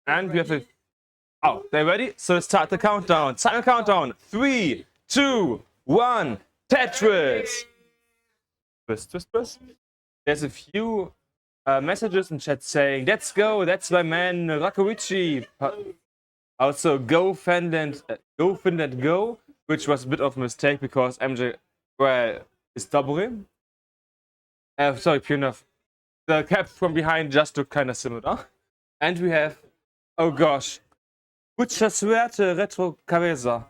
And we have a... Oh, they're ready? So let's start the countdown. Time countdown. 3, 2, 1. Tetris! Twist, twist, twist. There's a few messages in chat saying, let's go, that's my man, roccoricci. Also, go Finland, go, which was a bit of a mistake because MJ, well, is dobreee. Sorry, piernov. The cap from behind just looked kind of similar. And we have, oh gosh, mucha suerte, retrocabeza.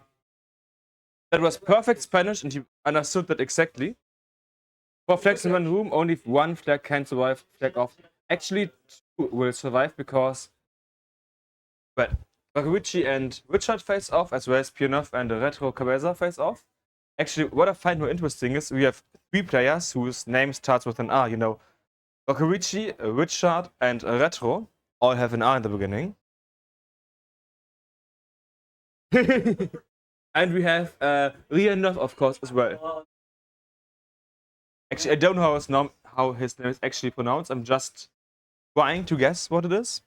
That was perfect Spanish and he understood that exactly. 4 flags in one room, only 1 flag can survive, flag off. Actually, 2 will survive because, well, roccoricci and Richard face off, as well as piernov and retrocabeza face off. Actually, what I find more interesting is we have 3 players whose name starts with an R, you know. Roccoricci, Richard, and Retro all have an R in the beginning. And we have Piernov, of course, as well. Actually, I don't know how his name is actually pronounced. I'm just trying to guess what it is.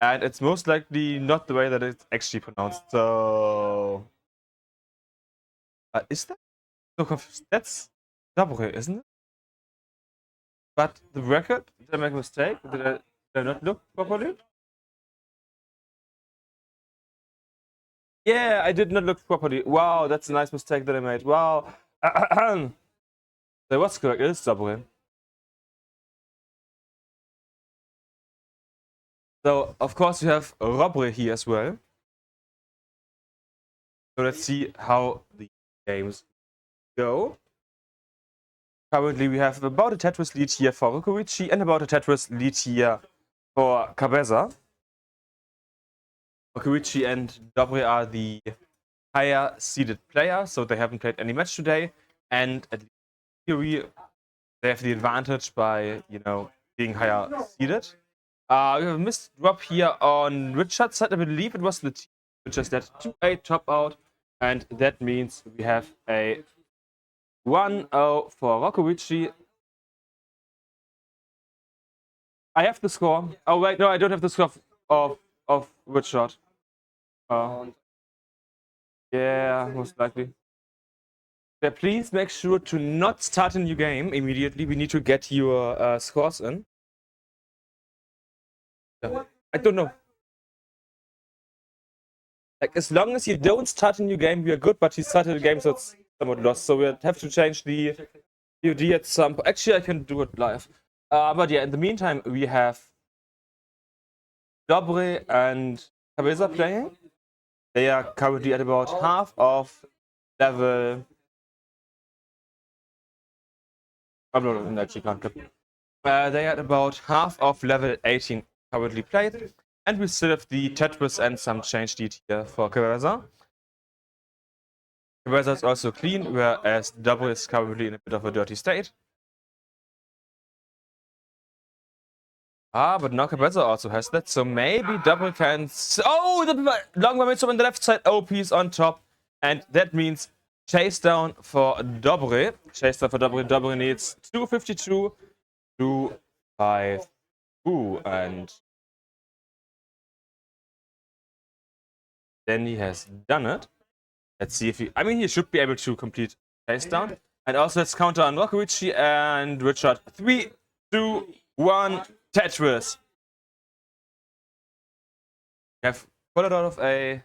And it's most likely not the way that it's actually pronounced. So... is that? So confused. That's dobreee, isn't it? But the record, did I make a mistake? Did I not look properly? Yeah, I did not look properly. Wow, that's a nice mistake that I made. Wow. That was correct. It is dobreee. So, of course, you have robbery here as well. So let's see how the games go. Currently, we have about a Tetris lead here for roccoricci and about a Tetris lead here for cabeza. Roccoricci and dobreee are the higher seeded players, so they haven't played any match today. And at theory, they have the advantage by, you know, being higher seeded. We have a missed drop here on Richard's side. I believe it was the team which just let 2-8 top out. And that means we have a 1-0 for roccoricci. I have the score. Oh, wait, no, I don't have the score of Richard. Yeah, most likely. Yeah, please make sure to not start a new game immediately. We need to get your scores in. Yeah. I don't know. Like, as long as you don't start a new game, we are good, but he started a game, so it's somewhat lost. So we have to change the POD at some point. Actually, I can do it live. But yeah, in the meantime, we have dobreee and cabeza playing. They are currently at about half of level... Oh, no, actually can't. They are at about half of level 18 currently played. And we still have the Tetris and some change lead here for cabeza. Cabeza is also clean, whereas dobreee is currently in a bit of a dirty state. Ah, but now cabeza also has that, so maybe dobreee can... Oh, the long momentum on the left side, OP's on top. And that means chase down for dobreee. Chase down for dobreee. Dobreee needs 252 to 5. Ooh, and then he has done it. Let's see if he... I mean, he should be able to complete chase down. And also, let's counter on roccoricci and Richard. 3, 2, 1, Tetris. We have quite a lot of a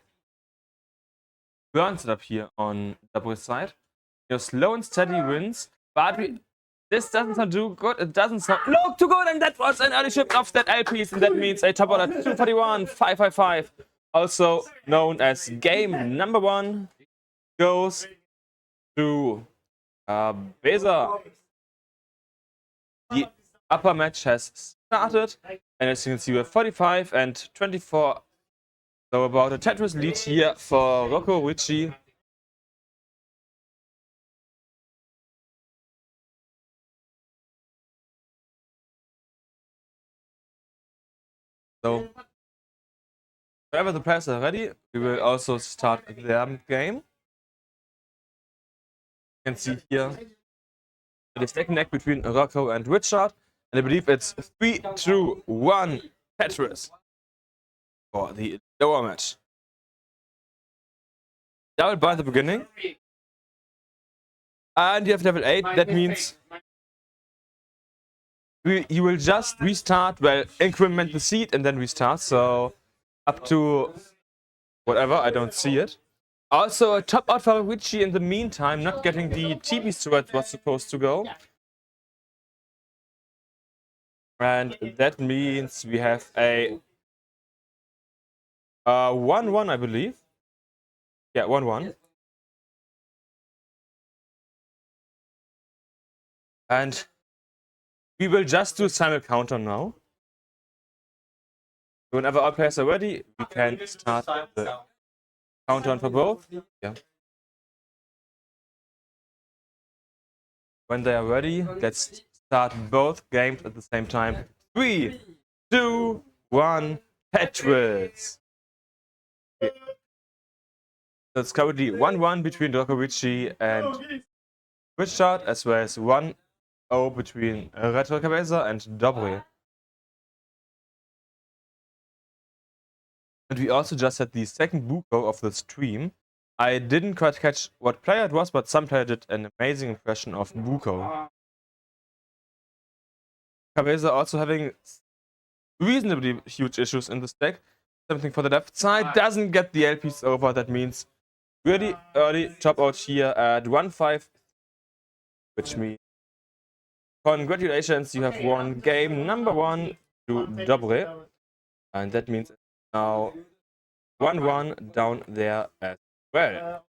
burn setup here on dobreee's side. You know, slow and steady wins, but this doesn't sound too good. It doesn't sound too good, and that was an early shift of that LPs, and that means a top order 241, 555. Also known as game number 1 goes to Beza. The upper match has started, and as you can see, we have 45 and 24. So about a Tetris lead here for roccoricci. So whenever the players are ready, we will also start their game. You can see here the stack neck between Rocco and Richard, and I believe it's 3, 2, 1, Tetris. for the lower match. Double bar at the beginning. And you have level 8. That means you will just restart, well, increment the seed and then restart. So up to whatever, I don't see it. Also, a top out for roccoricci in the meantime, not getting the TP sword was supposed to go. And that means we have a 1-1, I believe. Yeah, 1-1. And we will just do simul counter now. Whenever our players are ready, we can start the countdown for both. Yeah. When they are ready, let's start both games at the same time. 3, 2, 1, Tetris. Okay. So it's currently 1-1 between roccoricci and Richard, as well as 1-0 between retrocabeza and dobreee. And we also just had the second buko of the stream. I didn't quite catch what player it was, but some player did an amazing impression of buko. Cabeza also having reasonably huge issues in this deck. Something for the left side, doesn't get the LPs over. That means really early top out here at 1-5, which means congratulations, you have won game number 1 to dobreee. And that means now 1-1 down there as well.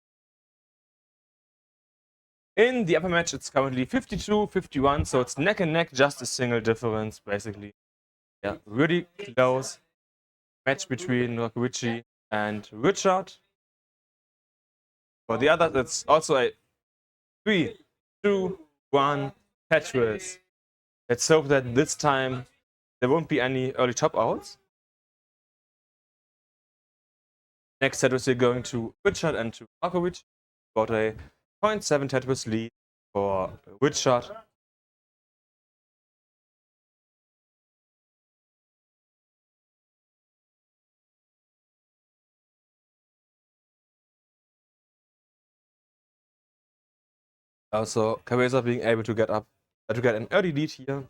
In the upper match, it's currently 52-51, so it's neck and neck, just a single difference, basically. Yeah, really close match between roccoricci and Richard. For the others, it's also a 3, 2, 1 Tetris. Let's hope that this time there won't be any early top outs. Next Tetris we're going to Richard and to roccoricci. About a 0.7 Tetris lead for Richard. Also, Cabeza being able to get an early lead here.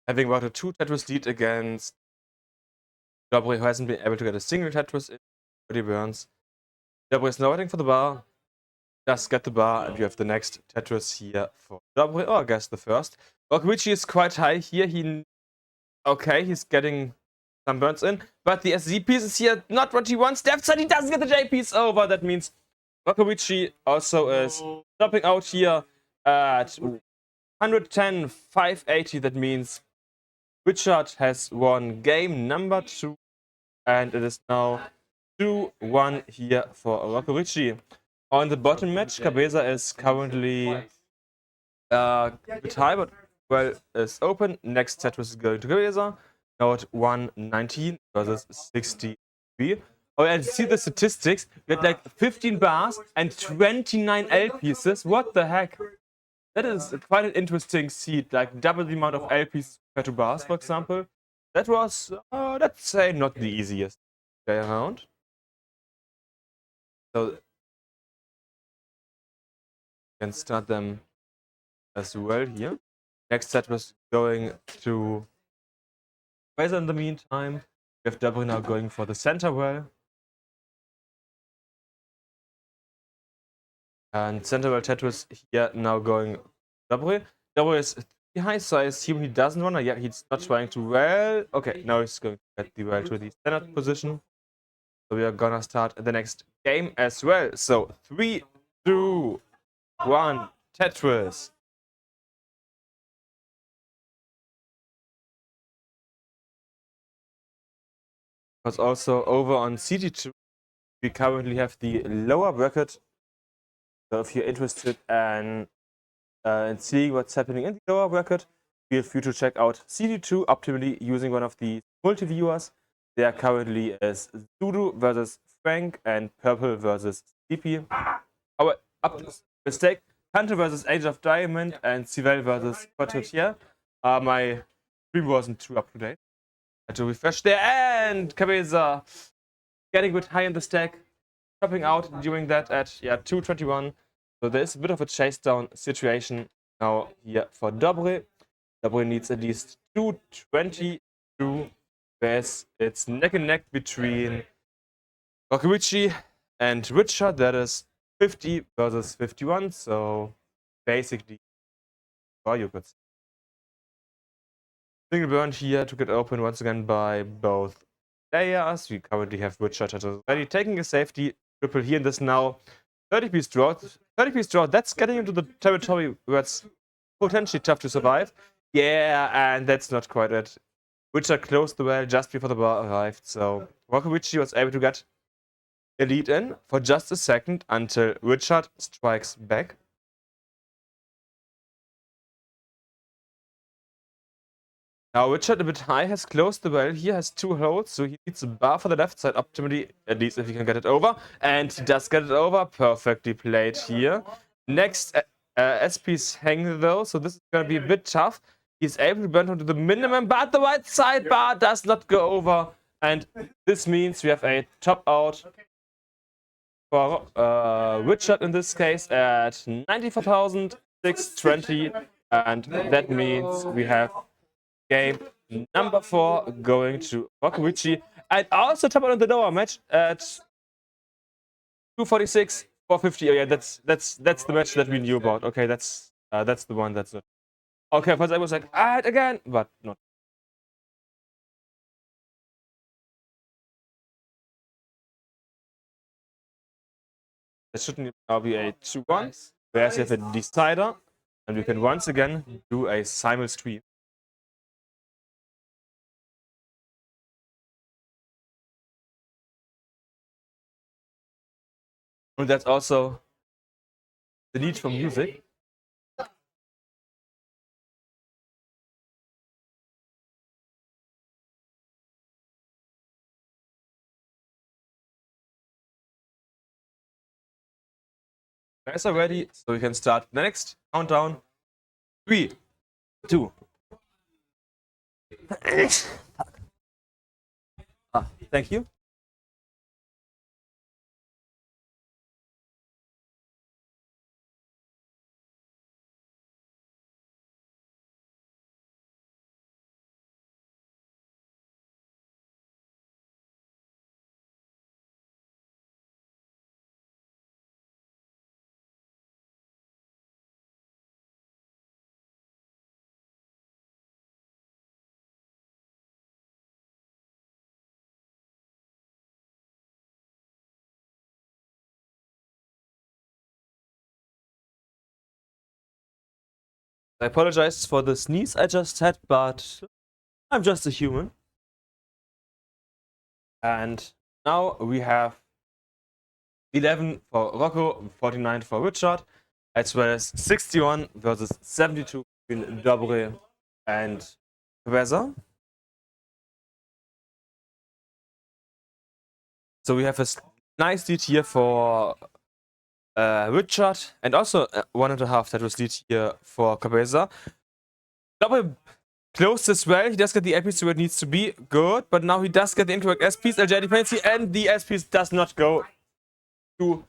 Having about a 2 Tetris lead against dobreee, who hasn't been able to get a single Tetris in 30 burns. Dobreee is now waiting for the bar. Just get the bar, and you have the next Tetris here for dobreee, or I guess the first. Roccoricci is quite high here. He's getting some burns in, but the SZ piece is here not what he wants. Left side, he doesn't get the J piece over. That means roccoricci also is stopping out here at 110, 580. That means Richard has won game number 2, and it is now 2-1 here for roccoricci. On the bottom match, Cabeza is currently a bit high, but well, is open. Next Tetris is going to Cabeza. Now at 119 versus 63. Oh, and see the statistics. We had like 15 bars and 29 L pieces. What the heck? That is quite an interesting seed, like double the amount of L pieces compared to bars, for example. That was, let's say, not the easiest play around. So, you can start them as well here. Next set was going to Razor in the meantime. We have dobreee now going for the center well. And center well Tetris here now going dobreee. Dobreee is high, so I assume he doesn't want to. Yeah, he's not trying to well. Okay, now he's going to get the well to the standard position. So we are gonna start the next game as well. So 3, 2, 1, Tetris. Because also over on CT2, we currently have the lower bracket. So if you're interested in seeing what's happening in the lower bracket, feel free to check out CT2 optimally using one of the multi-viewers. There currently is Zudu versus Frank and Purple versus CP. Oh, mistake. Hunter versus Age of Diamond and Sivell versus Quatrotier. My stream wasn't too up to date. to refresh there, and Cabeza getting a bit high in the stack, dropping out during that at 221. So there's a bit of a chase down situation now here for Dobreee. Dobreee needs at least 222, whereas it's neck and neck between Roccoricci and Richard. That is 50 versus 51. So basically, you could say. Single burn here to get open once again by both players. We currently have Richard already taking a safety triple here in this now 30-piece draw. 30-piece draw, that's getting into the territory where it's potentially tough to survive. Yeah, and that's not quite it. Richard closed the well just before the bar arrived, so Roccoricci was able to get a lead in for just a second until Richard strikes back. Now Richard a bit high has closed the well. He has 2 holes, so he needs a bar for the left side optimally, at least if he can get it over. And he does get it over. Perfectly played here. Next SP's hang though, so this is going to be a bit tough. He's able to burn onto the minimum, but the right side bar does not go over. And this means we have a top out for Richard in this case at 94,620. And that means we have game number 4 going to Roccoricci, and also top out on the lower match at 246, 450. Oh yeah, that's the match that we knew about. Okay, that's the one. That's it. Okay, first I was like, again, but not. That shouldn't now be a 2-1. Whereas you have a decider, and we can once again do a simul stream. And that's also the need for music. Guys are ready, so we can start the next countdown. 3, 2. Thank you. I apologize for the sneeze I just had, but I'm just a human. And now we have 11 for Rocco, 49 for Richard, as well as 61 versus 72 between Dobreee and Cabeza. So we have a nice lead here for Richard, and also 1.5 that was lead here for Cabeza. Dobreee closed as well. He does get the SPs where it needs to be. Good. But now he does get the incorrect SPs. LJ dependency, and the SPs does not go to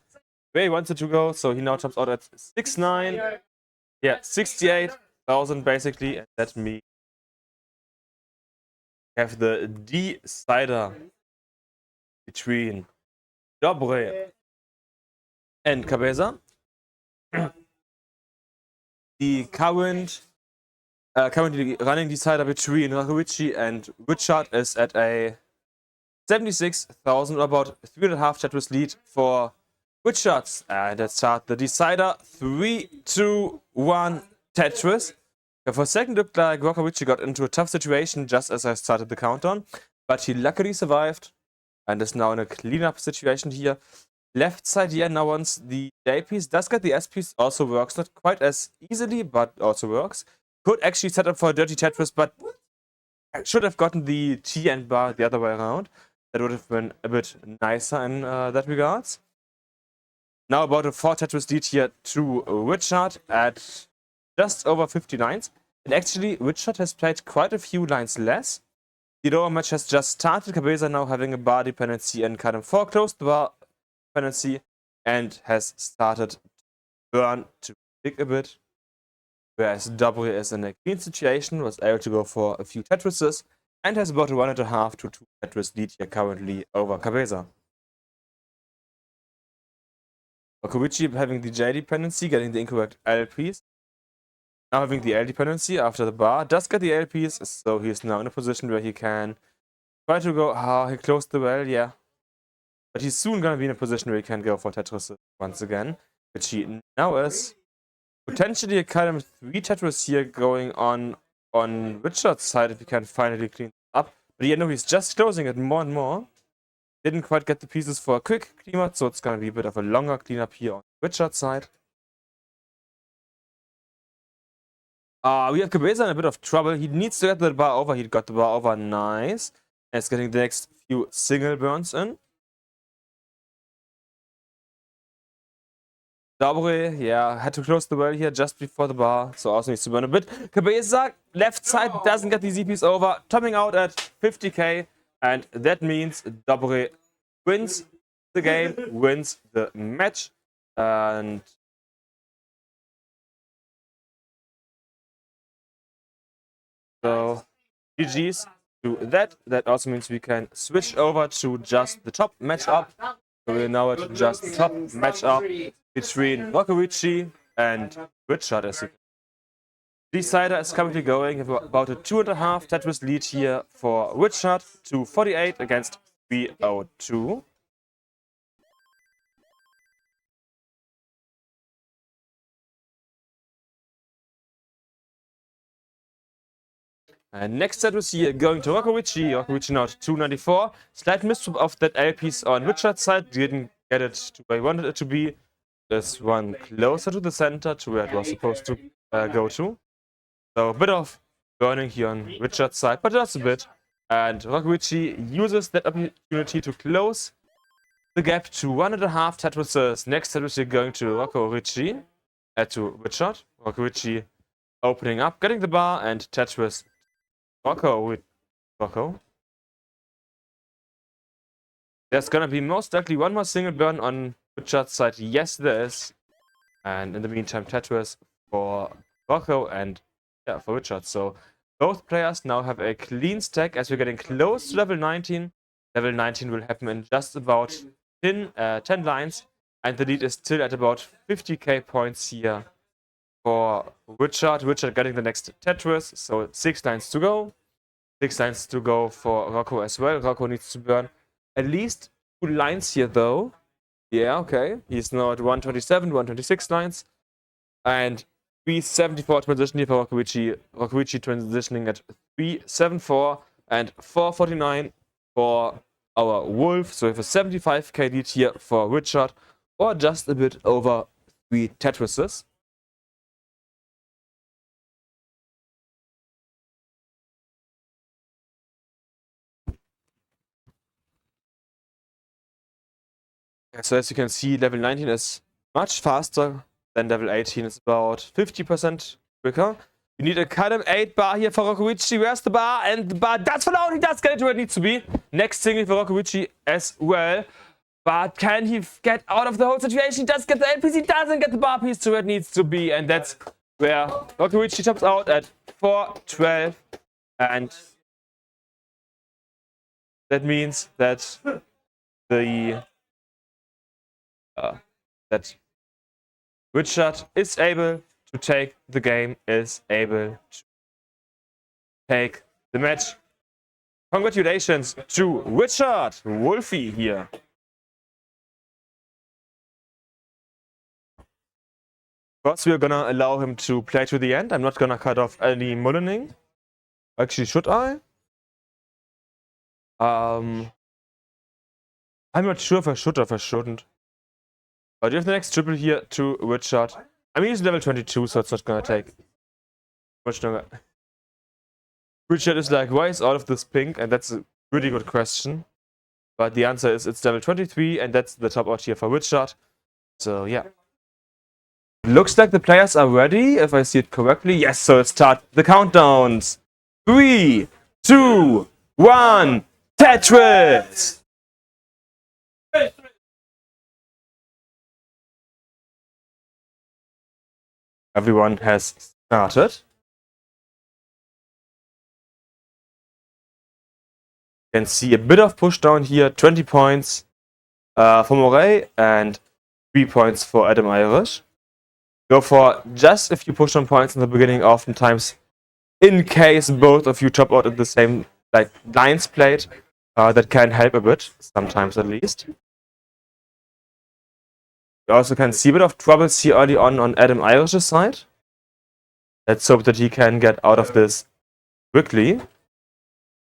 where he wanted to go. So he now tops out at 69. Yeah, 68,000 basically. And that means we have the decider between Dobreee and Cabeza. The currently running decider between Roccoricci and Richard is at a 76,000, about 3.5 Tetris lead for Richards. And let's start the decider. 3, 2, 1, Tetris. For a second, it looked like Roccoricci got into a tough situation just as I started the countdown, but he luckily survived and is now in a cleanup situation here. Left side, yeah, now once the J piece does get the S piece, also works. Not quite as easily, but also works. Could actually set up for a dirty Tetris, but should have gotten the T and bar the other way around. That would have been a bit nicer in that regards. Now about a 4 Tetris lead here to Richard at just over 50 lines. And actually, Richard has played quite a few lines less. The lower match has just started. Cabeza now having a bar dependency and kind of foreclosed the bar dependency and has started to burn to pick a bit. Whereas dobreee is in a clean situation, was able to go for a few Tetrises and has about a 1.5 to 2 Tetris lead here currently over Cabeza. Roccoricci having the J dependency, getting the incorrect LPs. Now having the L dependency after the bar, does get the LPs, so he's now in a position where he can try to go, he closed the well, yeah. But he's soon gonna be in a position where he can go for Tetris once again, which he now is. Potentially a kind of 3 Tetris here going on Richard's side if he can finally clean it up. But yeah, no, he's just closing it more and more. Didn't quite get the pieces for a quick cleanup, so it's gonna be a bit of a longer cleanup here on Richard's side. We have Cabeza in a bit of trouble. He needs to get the bar over. He got the bar over. Nice. And it's getting the next few single burns in. dobreee, yeah, had to close the well here just before the bar, so also needs to burn a bit. Cabeza, left side, doesn't get the ZPs over, topping out at 50k, and that means dobreee wins the game, wins the match, and so GG's to that. That also means we can switch over to just the top matchup. So we're now at just the top matchup between Roccoricci and Richard, as you can see. Decider is currently going about a 2.5 Tetris lead here for Richard, 248 against 302. And next Tetris here going to Roccoricci. Roccoricci now at 294. Slight misswap of that L piece on Richard's side. Didn't get it to where he wanted it to be. This one closer to the center to where it was supposed to go to. So a bit of burning here on Richard's side, but just a bit. And Roccoricci uses that opportunity to close the gap to 1.5 Tetrises. Next Tetris here going to Roccoricci, to Richard. Roccoricci opening up, getting the bar, and Tetris Rocco with Rocco. There's gonna be most likely one more single burn on Richard's side. Yes, there is. And in the meantime, Tetris for Rocco and yeah, for Richard. So both players now have a clean stack as we're getting close to level 19. Level 19 will happen in just about 10 lines. And the lead is still at about 50k points here for Richard. Richard getting the next Tetris. So 6 lines to go. 6 lines to go for Rocco as well. Rocco needs to burn at least 2 lines here though. Yeah, okay. He's now at 127, 126 lines. And 374 transition here for Roccoricci. Roccoricci transitioning at 374 and 449 for our Wolf. So we have a 75k lead here for Richard, or just a bit over 3 Tetrises. So as you can see, level 19 is much faster than level 18. It's about 50% quicker. We need a custom 8 bar here for Roccoricci. Where's the bar? And the bar does fall out. He does get it where it needs to be. Next single for Roccoricci as well. But can he get out of the whole situation? He does get the LPs. He doesn't get the bar piece to where it needs to be. And that's where Roccoricci tops out at 412. And that means that that Richard is able to take the game, is able to take the match. Congratulations to Richard Wolfie here. First, we're gonna allow him to play to the end. I'm not gonna cut off any mullining. Actually, should I? I'm not sure if I should or if I shouldn't. But you have the next triple here to Richard. I mean, he's level 22, so it's not gonna take much longer. Richard is like, why is all of this pink? And that's a really good question. But the answer is it's level 23, and that's the top out here for Richard. So, yeah. Looks like the players are ready, if I see it correctly. Yes, so let's start the countdowns. 3, 2, 1, Tetris! Everyone has started. You can see a bit of push down here, 20 points for Morray and 3 points for adamirish. Go for just a few push down points in the beginning, oftentimes, in case both of you top out at the same lines played. That can help a bit, sometimes at least. You also can see a bit of troubles here early on adamirish's side. Let's hope that he can get out of this quickly.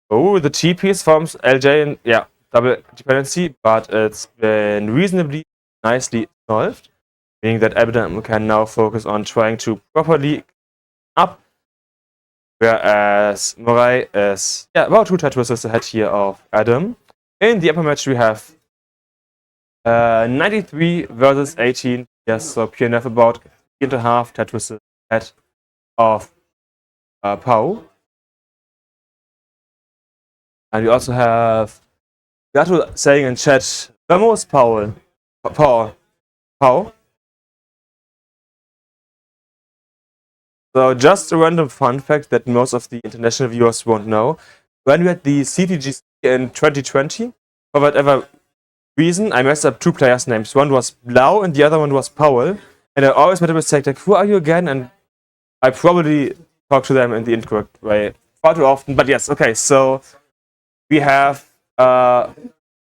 Oh, the T piece forms LJ and double dependency, but it's been reasonably nicely solved, meaning that Adam can now focus on trying to properly up, whereas Morray is about 2 Tetrises ahead here of Adam. In the upper match we have 93 versus 18. Yes, so piernov about 3.5 Tetrises ahead of Pau. And we also have Gato saying in chat, Vamos, Pau. So just a random fun fact that most of the international viewers won't know. When we had the CTWC in 2020, for whatever reason, I messed up 2 players' names. One was Blau and the other one was Paul. And I always made a mistake like, who are you again? And I probably talked to them in the incorrect way far too often. But yes, okay, so we have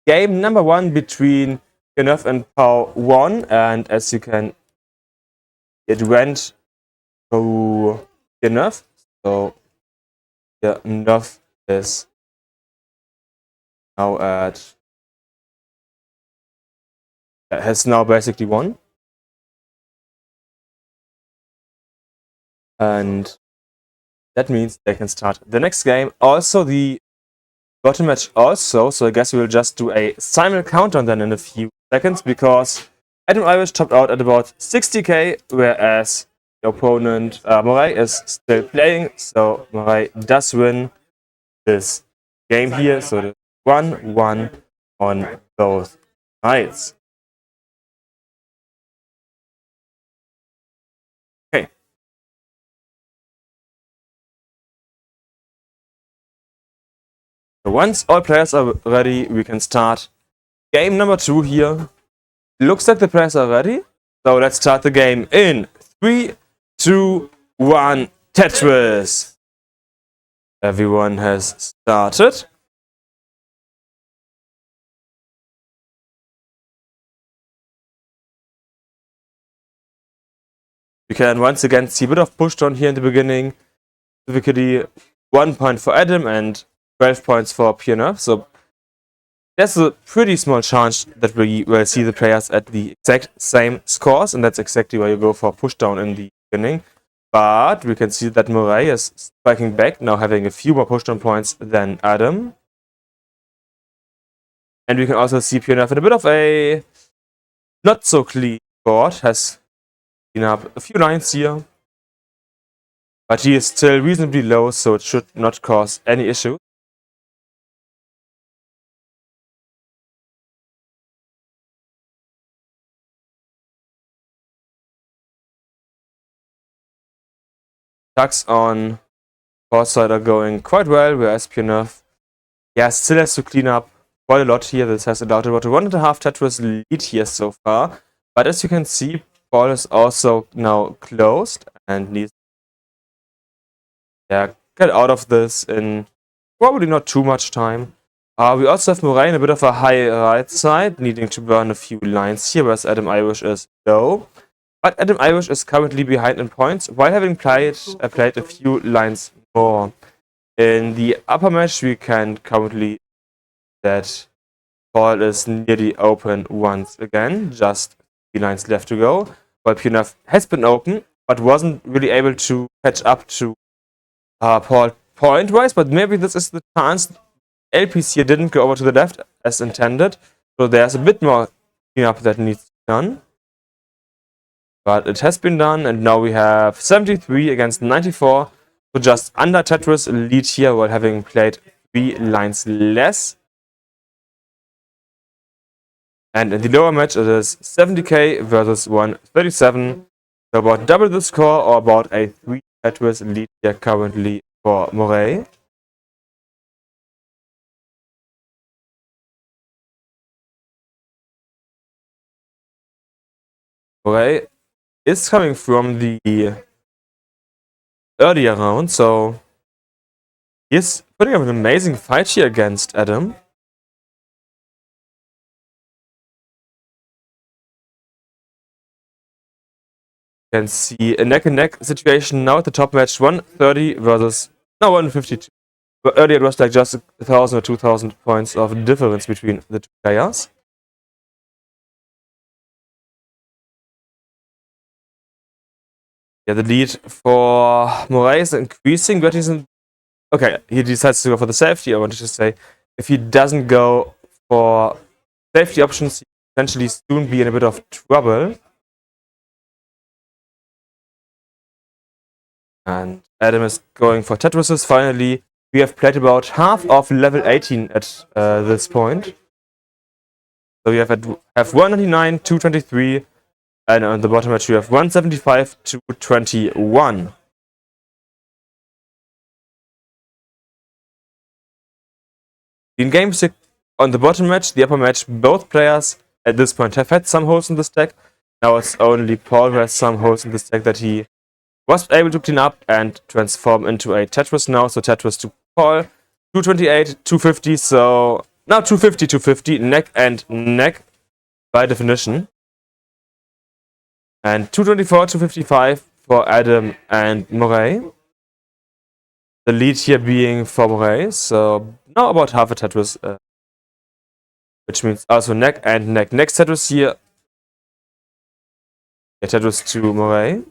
game number 1 between piernov and Pau 1, and as you can, it went to piernov. So piernov is now has now basically won, and that means they can start the next game. Also, the bottom match also, so I guess we will just do a simul countdown then in a few seconds, because adamirish topped out at about 60k, whereas the opponent Morray is still playing, so Morray does win this game here, so the 1-1 on both sides. Okay. So once all players are ready, we can start game number 2 here. Looks like the players are ready, so let's start the game in 3, 2, 1, Tetris! Everyone has started. You can once again see a bit of push down here in the beginning. Specifically 1 point for Adam and 12 points for piernov. So there's a pretty small chance that we will see the players at the exact same scores, and that's exactly why you go for push down in the beginning. But we can see that Morray is striking back, now having a few more push down points than Adam. And we can also see piernov in a bit of a not so clean board, has cleaned up a few lines here. But he is still reasonably low, so it should not cause any issue. Attacks on both side are going quite well, whereas piernov still has to clean up quite a lot here. This has allowed about a 1.5 Tetris lead here so far. But as you can see, Paul is also now closed and needs to get out of this in probably not too much time. We also have Morray in a bit of a high right side, needing to burn a few lines here, whereas adamirish is low. But adamirish is currently behind in points, while having played a few lines more. In the upper match, we can currently see that Paul is nearly open once again, just 3 lines left to go, while piernov has been open, but wasn't really able to catch up to Paul point-wise, but maybe this is the chance. LPs here didn't go over to the left as intended, so there's a bit more cleanup that needs to be done. But it has been done, and now we have 73 against 94, so just under Tetris lead here while having played 3 lines less. And in the lower match, it is 70k versus 137. So about double the score, or about a 3 Tetris lead here currently for Morray. Morray is coming from the earlier round, so he's putting up an amazing fight here against Adam. You can see a neck-and-neck situation now at the top match, 130 versus 152. But earlier it was like just 1,000 or 2,000 points of difference between the two players. Yeah, the lead for Morray is increasing, but okay, he decides to go for the safety. I wanted to say, if he doesn't go for safety options, he potentially soon be in a bit of trouble. And Adam is going for Tetrises finally. We have played about half of level 18 at this point. So we have 199, 223, and on the bottom edge we have 175 to 21. In game 6, on the bottom match, the upper match, both players at this point have had some holes in the stack. Now it's only Paul who has some holes in the stack that he was able to clean up and transform into a Tetris now. So Tetris to Paul, 228, 250, so now 250, 250, neck and neck by definition. And 224, 255 for Adam and Morray. The lead here being for Morray, so now about half a Tetris, which means also neck and neck. Next Tetris here, yeah, Tetris to Morray.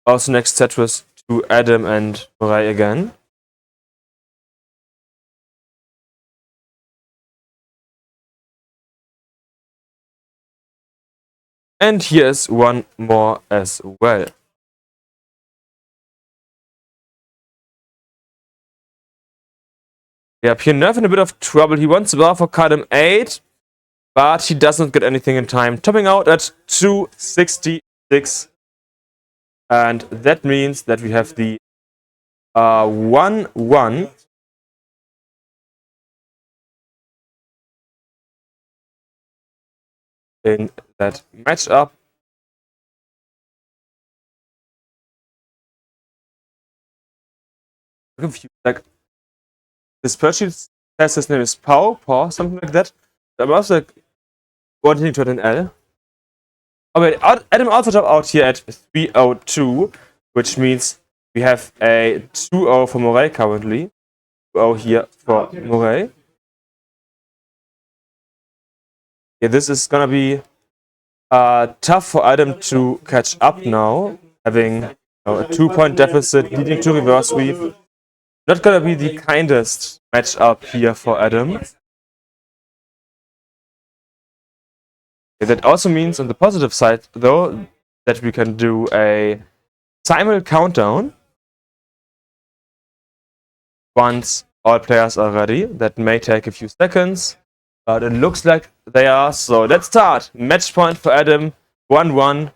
Also next Tetris to Adam and Morray again. And here is one more as well. Yeah, piernov in a bit of trouble. He wants to bar for cardam 8, but he doesn't get anything in time. Topping out at 266. And that means that we have the 1-1. In that matchup. I'm confused. Like, this purchase has his name is Paw, something like that. I'm also like wanting to add an L. Oh wait, Adam also dropped out here at 302, which means we have a 2-0 for Morray currently. 2-0 here for Morray. Yeah, this is gonna be tough for Adam to catch up now, having a 2-point deficit leading to reverse sweep. Not gonna be the kindest matchup here for Adam. Yeah, that also means on the positive side, though, that we can do a simul countdown once all players are ready. That may take a few seconds, but it looks like they are. So let's start. Match point for Adam, 1-1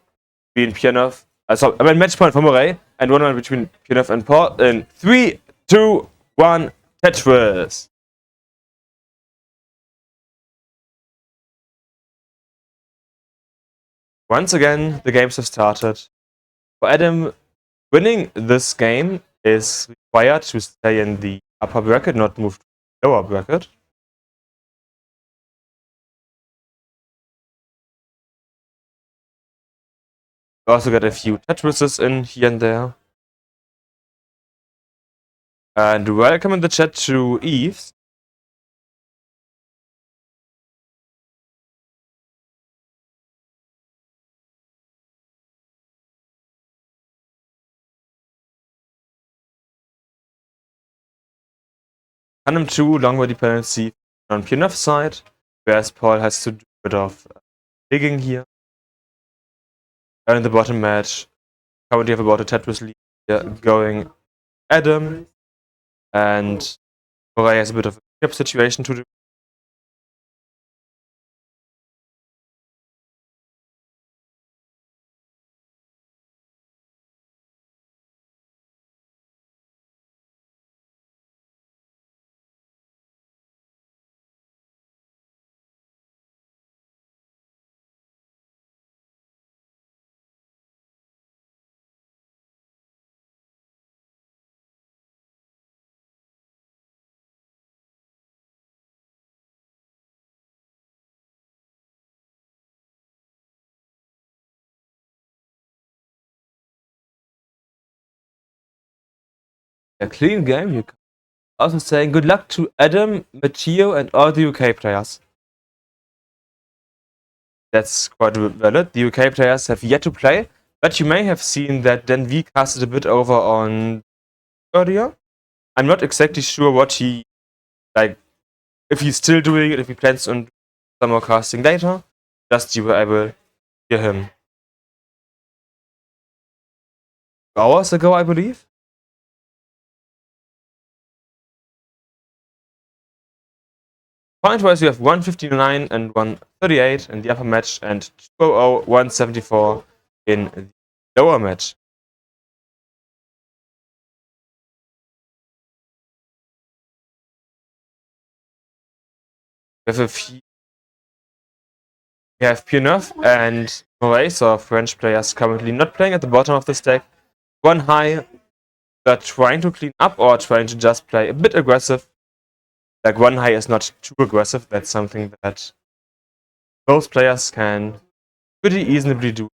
between piernov. Match point for Morray, and 1-1 between piernov and Paul. In 3, 2, 1, Tetris. Once again, the games have started. For Adam, winning this game is required to stay in the upper bracket, not move to the lower bracket. We also get a few Tetrises in here and there. And welcome in the chat to Eves. Cardam 2, longer dependency on piernov's side, whereas Paul has to do a bit of digging here. And in the bottom match, currently have about a Tetris lead here going Adam, and morray has a bit of a grip situation to do. A clean game. You also saying good luck to Adam, Matteo, and all the UK players. That's quite valid. The UK players have yet to play, but you may have seen that Dan V casted a bit over on earlier. I'm not exactly sure what he, like, if he's still doing it, if he plans on some more casting later. Just you were able to hear him hours ago, I believe. Point-wise, you have 159 and 138 in the upper match, and 200, 174 in the lower match. We have piernov and morray, so French players currently not playing at the bottom of the stack. One high, they're trying to clean up or trying to just play a bit aggressive. Like, one high is not too aggressive. That's something that both players can pretty easily do.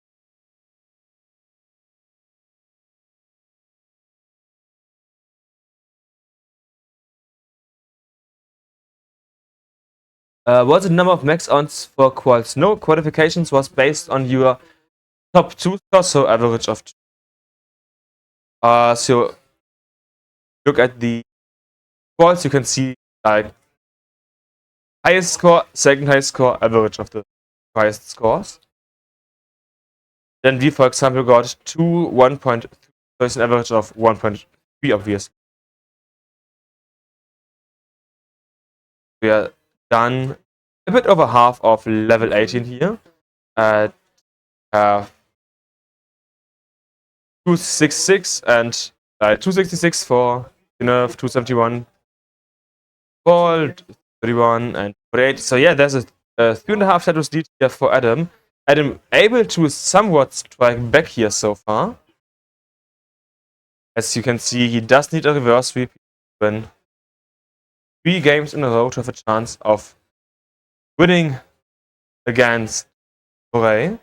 What's the number of max ons for quals? No, qualifications was based on your top 2 scores, so average of 2. So look at the quals, you can see like highest score, second highest score, average of the highest scores. Then we, for example, got 1.3, so it's an average of 1.3, obviously. We are done a bit over half of level 18 here at 266 and 266 for nerve, 271 for 31 and 48. So yeah, there's a 3.5 status lead here for Adam. Adam able to somewhat strike back here so far. As you can see, he does need a reverse sweep when 3 games in a row to have a chance of winning against morray.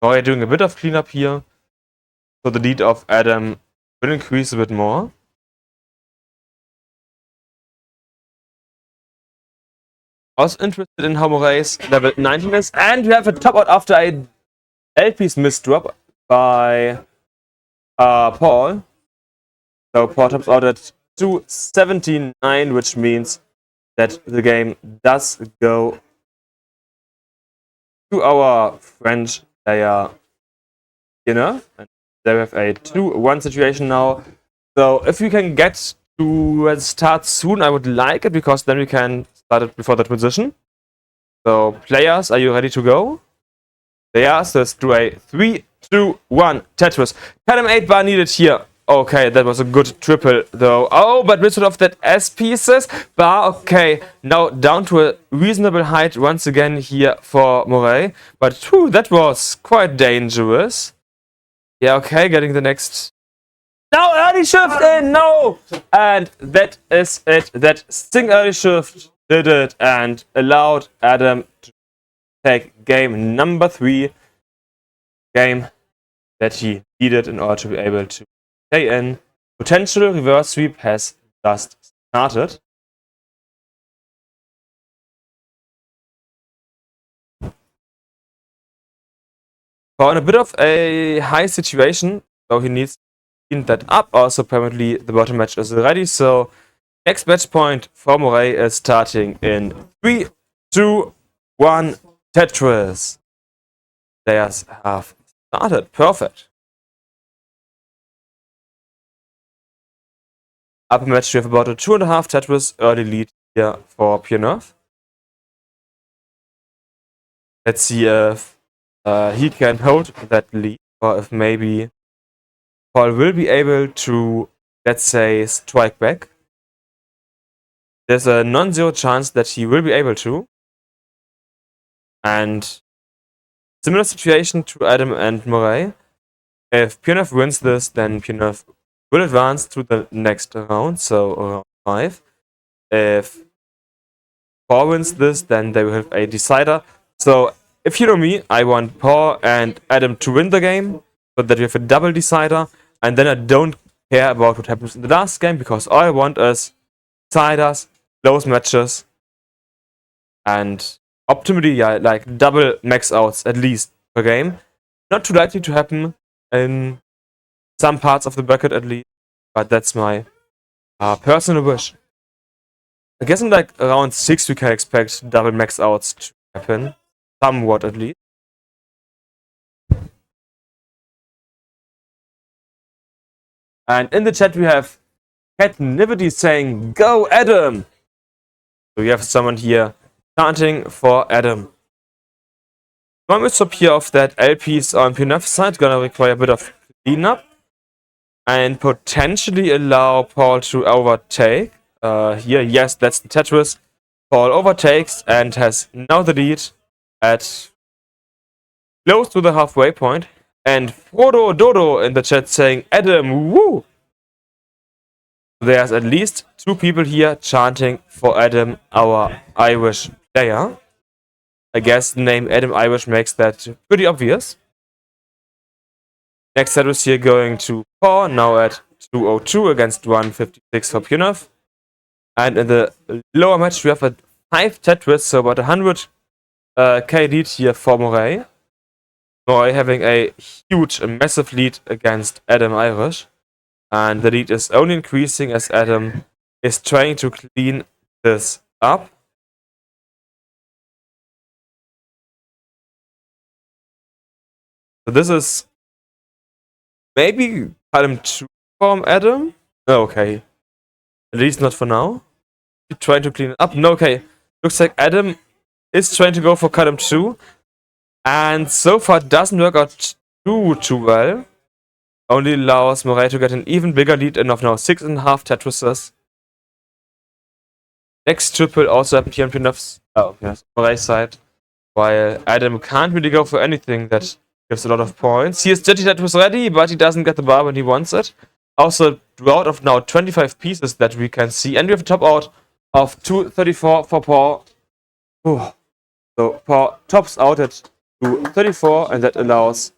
Morray doing a bit of cleanup here, so the lead of Adam will increase a bit more. Also interested in how morray's level 19 is, and we have a top out after a LP's misdrop by Paul. So Paul tops out at 279, which means that the game does go to our French player and they have a 2-1 situation now. So if we can get to start soon, I would like it, because then we can start it before the transition. So players, are you ready to go? They are, so let's do a 3, 2, 1 Tetris. Column 8 bar needed here. Okay, that was a good triple though. Oh, but rid of that S pieces. Bar, okay. Now down to a reasonable height once again here for morray. But whew, that was quite dangerous. Yeah, okay, getting the next. No, early shift in, no! And that is it. That sting early shift did it and allowed Adam to take game number 3. Game that he needed in order to be able to stay in. Potential reverse sweep has just started. For in a bit of a high situation, so he needs to clean that up. Also, apparently the bottom match is ready. So next match point for morray is starting in 3, 2, 1 Tetris. players have started. Perfect. Upper match, we have about a 2.5 Tetris early lead here for piernov. Let's see if he can hold that lead, or if maybe Paul will be able to, let's say, strike back. There's a non-zero chance that he will be able to. And similar situation to Adam and Morray. If piernov wins this, then piernov will advance to the next round, so round 5. If Paul wins this, then they will have a decider. So, if you know me, I want Paul and Adam to win the game, so that we have a double decider, and then I don't care about what happens in the last game, because all I want is deciders, close matches, and optimally, yeah, like double max outs at least per game. Not too likely to happen in some parts of the bracket at least, but that's my personal wish. I guess in like round 6 we can expect double max outs to happen, somewhat at least. And in the chat we have Catnivity saying, "Go Adam!" So we have someone here chanting for Adam. One mishap here of that LPs on piernov side gonna require a bit of cleanup and potentially allow Paul to overtake. Here, yes, that's the Tetris. Paul overtakes and has now the lead at close to the halfway point. And Frodo Dodo in the chat saying, "Adam, woo!" There's at least 2 people here chanting for Adam, our Irish player. I guess the name Adam Irish makes that pretty obvious. Next set was here going to Paul, now at 202 against 156 for piernov. And in the lower match we have a 5 Tetris, so about 100k lead here for Morray. Morray having a huge, massive lead against Adam Irish. And the lead is only increasing as Adam is trying to clean this up. So this is maybe column 2 from Adam. No, okay. At least not for now. He's trying to clean it up. No, okay. Looks like Adam is trying to go for column 2. And so far doesn't work out too well. Only allows Morray to get an even bigger lead and of now 6.5 Tetrises. Next triple also happened here on piernov, Morray's side. While Adam can't really go for anything that gives a lot of points. He has Jetty Tetris ready, but he doesn't get the bar when he wants it. Also, drought of now 25 pieces that we can see. And we have a top out of 234 for Paul. Ooh. So Paul tops out at 234, and that allows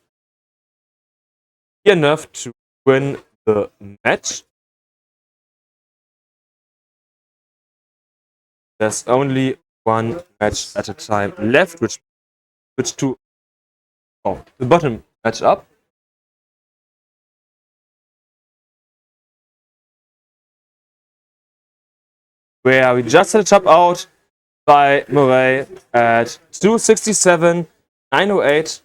enough to win the match. There's only one match at a time left, which to the bottom match up. Where we just had a top out by Morray at 267, 908.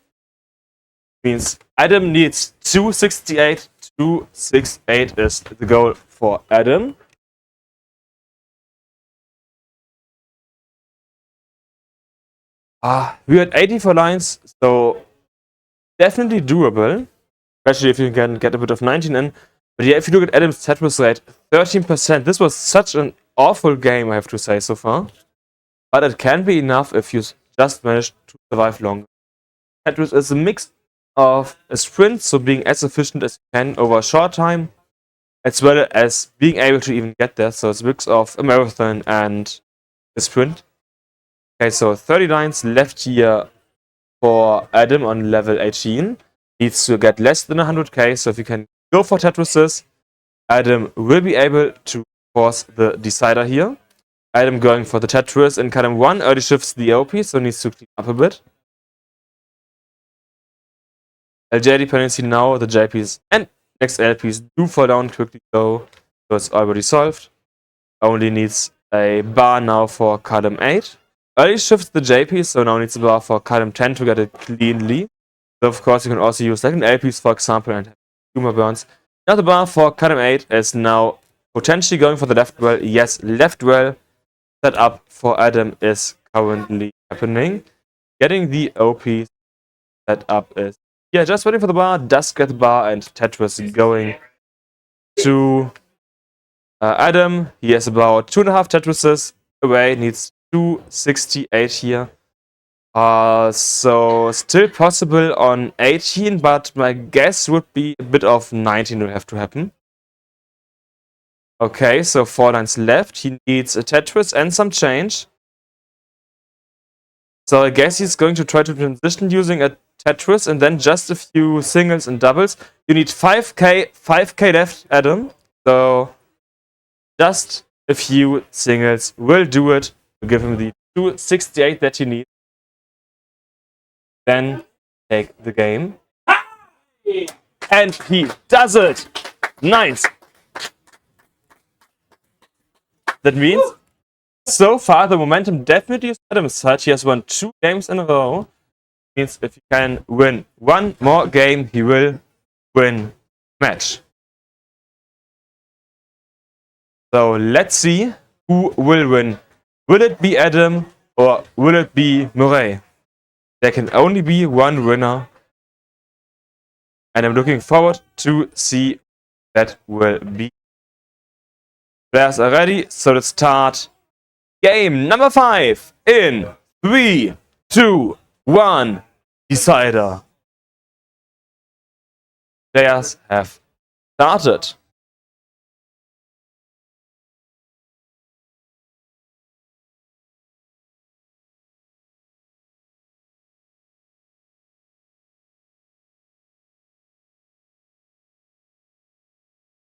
Means Adam needs 268. 268 is the goal for Adam. We had 84 lines, so definitely doable. Especially if you can get a bit of 19 in. But yeah, if you look at Adam's Tetris rate, 13%. This was such an awful game, I have to say, so far. But it can be enough if you just manage to survive longer. Tetris is a mix of a sprint, so being as efficient as you can over a short time, as well as being able to even get there. So it's a mix of a marathon and a sprint. Okay, so 30 lines left here for Adam on level 18. Needs to get less than 100k, so if you can go for Tetrises, Adam will be able to force the decider here. Adam going for the Tetris in column 1 early shifts the OP, so needs to clean up a bit. LJ dependency now, the JPs and next LPs do fall down quickly though, so it's already solved. Only needs a bar now for column 8. Early shifts the JP, so now needs a bar for column 10 to get it cleanly. So of course you can also use like an L piece, for example, and have 2 more burns. Now the bar for column 8 is now potentially going for the left well. Yes, left well set up for Adam is currently happening. Getting the O piece set up is just waiting for the bar. Does get the bar, and Tetris going to Adam. He has about 2.5 Tetrises away. Needs 268 here. So still possible on 18, but my guess would be a bit of 19 will have to happen. Okay, so 4 lines left. He needs a Tetris and some change. So I guess he's going to try to transition using a Tetris and then just a few singles and doubles. You need 5k left, Adam. So just a few singles will do it to give him the 268 that he needs. Then take the game. And he does it! Nice! That means, so far, the momentum definitely is Adam's side. He has won 2 games in a row. Means if he can win 1 more game, he will win match. So let's see who will win. Will it be Adam or will it be Morray? There can only be one winner. And I'm looking forward to see that will be. Players are ready, so let's start game number 5 in 3, 2, 1, decider. Players have started.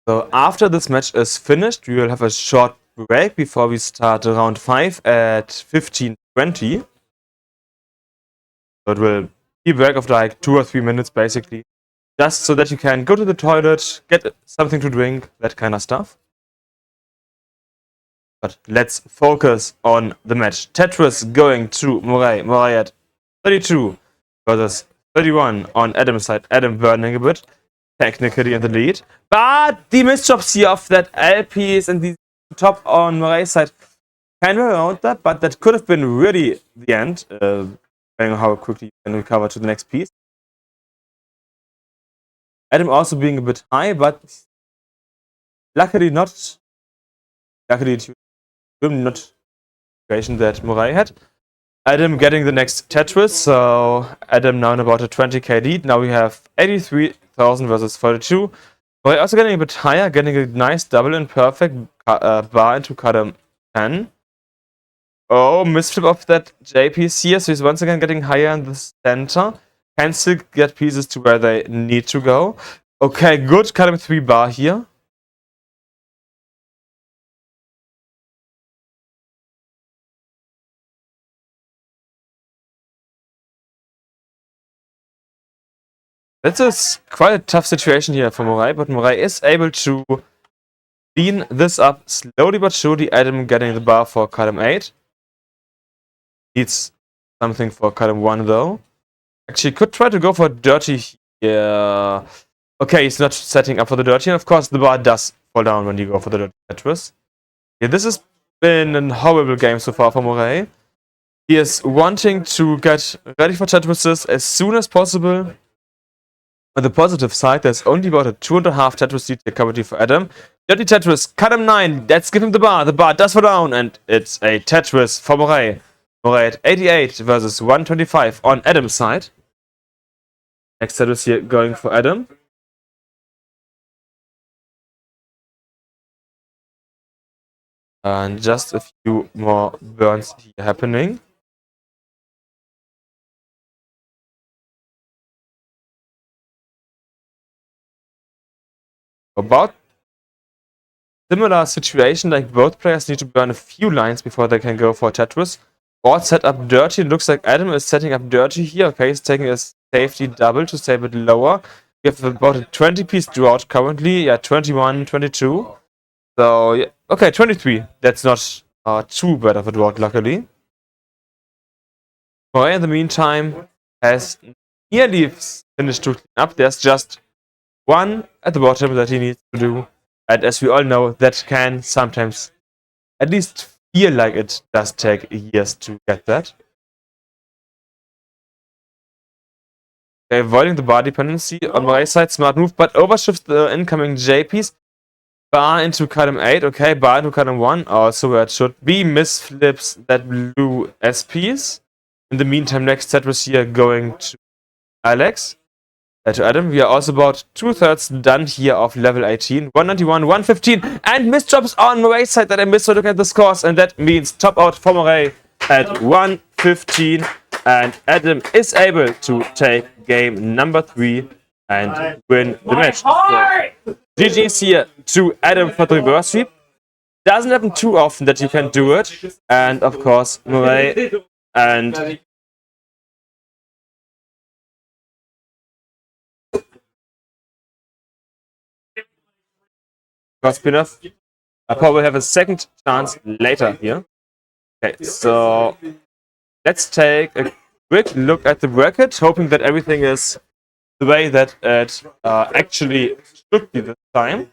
So after this match is finished, we will have a short break before we start round 5 at 15:20. So it will be a break of like 2 or 3 minutes basically. Just so that you can go to the toilet, get something to drink, that kind of stuff. But let's focus on the match. Tetris going to Morray. Morray at 32 versus 31 on Adam's side. Adam burning a bit. Technically in the lead. But the missed drops here of that L piece and the top on Morray's side can be around that, but that could have been really the end, depending on how quickly you can recover to the next piece. Adam also being a bit high, but luckily not. Luckily, not situation that Morray had. Adam getting the next Tetris, so Adam now in about a 20k lead. Now we have 83,000 versus 42. Morray also getting a bit higher, getting a nice double and perfect bar into column 10. Oh, misflip of that J piece here, so he's once again getting higher in the center. Can still get pieces to where they need to go. Okay, good column 3 bar here. This is quite a tough situation here for Morray, but Morray is able to clean this up slowly but surely. Adam getting the bar for column 8. Needs something for column 1 though. Actually, could try to go for dirty here. Okay, he's not setting up for the dirty, and of course the bar does fall down when you go for the dirty Tetris. Yeah, this has been a horrible game so far for Morray. He is wanting to get ready for Tetrises as soon as possible. On the positive side, there's only about a 2.5 Tetris lead currently for Adam. Dirty Tetris, column 9, let's give him the bar. The bar does fall down, and it's a Tetris for Morray. Morray at 88 versus 125 on Adam's side. Next Tetris here going for Adam. And just a few more burns here happening. About similar situation, like both players need to burn a few lines before they can go for Tetris. Board set up dirty. It looks like Adam is setting up dirty here. Okay, he's taking a safety double to stay a bit lower. We have about a 20-piece drought currently. Yeah, 21, 22. So, yeah, okay, 23. That's not too bad of a drought, luckily. Morray, in the meantime, has nearly finished to clean up. There's just one at the bottom that he needs to do. And as we all know, that can sometimes at least feel like it does take years to get that. Okay, avoiding the bar dependency on Morray's side, smart move, but overshifts the incoming J piece. Bar into column 8, okay, bar into column 1, also where it should be. Misflips that blue S piece. In the meantime, next set was here going to Alex. To Adam. We are also about 2/3 done here of level 18. 191, 115, and misdrops on Morray's side that I missed. So look at the scores, and that means top out for Morray at 115. And Adam is able to take game number 3 and win the match. So, GG's here to Adam for the reverse sweep. Doesn't happen too often that you can do it. And of course, Morray and piernov. I probably have a second chance later here. Okay, so let's take a quick look at the bracket, hoping that everything is the way that it actually should be this time.